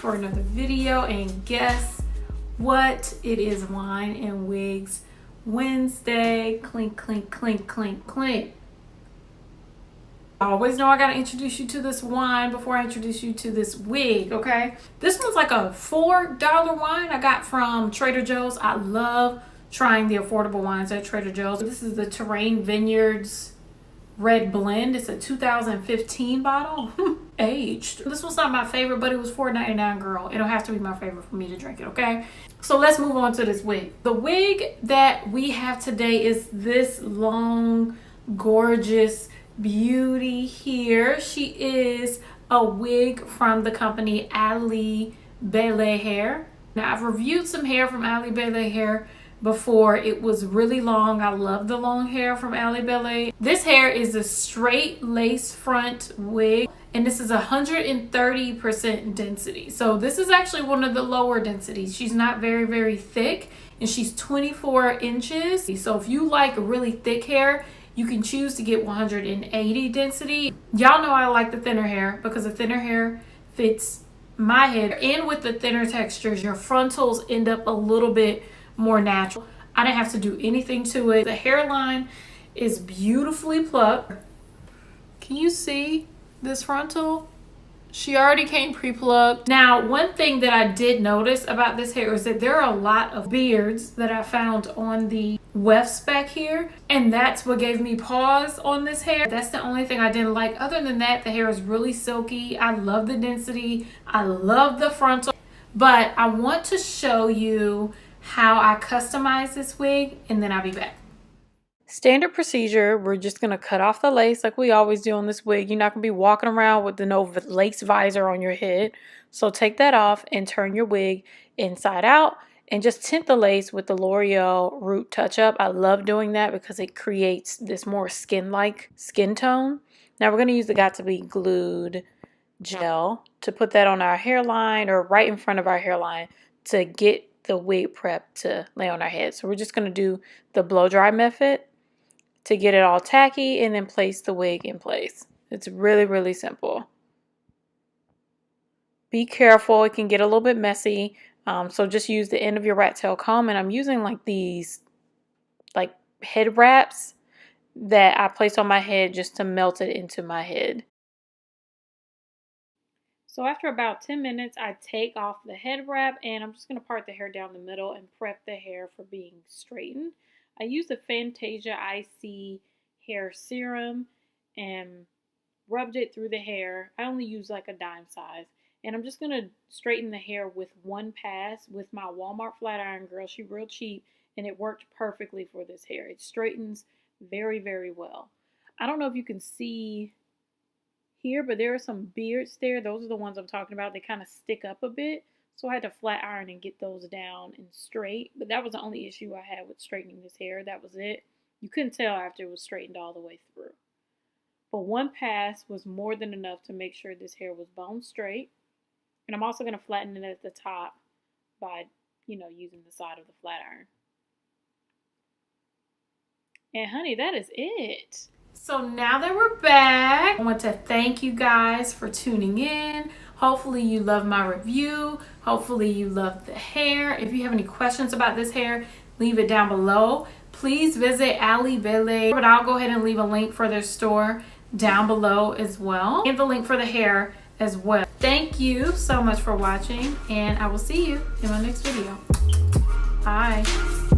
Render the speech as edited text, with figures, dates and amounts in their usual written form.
for another video, and guess what? It is Wine and Wigs Wednesday. Clink, clink, clink, clink, clink. I always know I gotta introduce you to this wine before I introduce you to this wig, okay? This one's like a $4 wine I got from Trader Joe's. I love trying the affordable wines at Trader Joe's. This is the Terrain Vineyards Red Blend. It's a 2015 bottle. Aged. This was not my favorite, but it was $4.99, girl. It'll have to be my favorite for me to drink it, okay? So let's move on to this wig. The wig that we have today is this long, gorgeous beauty here. She is a wig from the company Alibele hair. Now, I've reviewed some hair from Alibele hair before. It was really long. I love the long hair from Alibele. This hair is a straight lace front wig, and this is 130% density. So this is actually one of the lower densities. She's not very, very thick, and she's 24 inches. So if you like really thick hair, you can choose to get 180 density. Y'all know I like the thinner hair because the thinner hair fits my head. And with the thinner textures, your frontals end up a little bit more natural. I didn't have to do anything to it. The hairline is beautifully plucked. Can you see this frontal? She already came pre-plucked. Now, one thing that I did notice about this hair is that there are a lot of beards that I found on the wefts back here, and that's what gave me pause on this hair. That's the only thing I didn't like. Other than that, the hair is really silky. I love the density. I love the frontal. But I want to show you how I customize this wig, and then I'll be back. Standard procedure, we're just going to cut off the lace like we always do on this wig. You're not going to be walking around with the no lace visor on your head. So take that off and turn your wig inside out and just tint the lace with the L'Oreal Root Touch Up. I love doing that because it creates this more skin-like skin tone. Now we're going to use the Got To Be Glued gel to put that on our hairline or right in front of our hairline to get the wig prep to lay on our head. So we're just going to do the blow dry method to get it all tacky and then place the wig in place. It's really, really simple. Be careful, it can get a little bit messy. So just use the end of your rat tail comb, and I'm using like these like head wraps that I place on my head just to melt it into my head. So after about 10 minutes, I take off the head wrap and I'm just going to part the hair down the middle and prep the hair for being straightened. I use the Fantasia IC hair serum and rubbed it through the hair. I only use like a dime size. And I'm just going to straighten the hair with one pass with my Walmart flat iron, girl. She's real cheap and it worked perfectly for this hair. It straightens very, very well. I don't know if you can see here, but there are some beards there. Those are the ones I'm talking about. They kind of stick up a bit. So I had to flat iron and get those down and straight. But that was the only issue I had with straightening this hair. That was it. You couldn't tell after it was straightened all the way through. But one pass was more than enough to make sure this hair was bone straight. And I'm also going to flatten it at the top by, using the side of the flat iron. And honey, that is it. So now that we're back, I want to thank you guys for tuning in. Hopefully you love my review. Hopefully you love the hair. If you have any questions about this hair, leave it down below. Please visit Alibele, but I'll go ahead and leave a link for their store down below as well, and the link for the hair as well. Thank you so much for watching, and I will see you in my next video. Bye.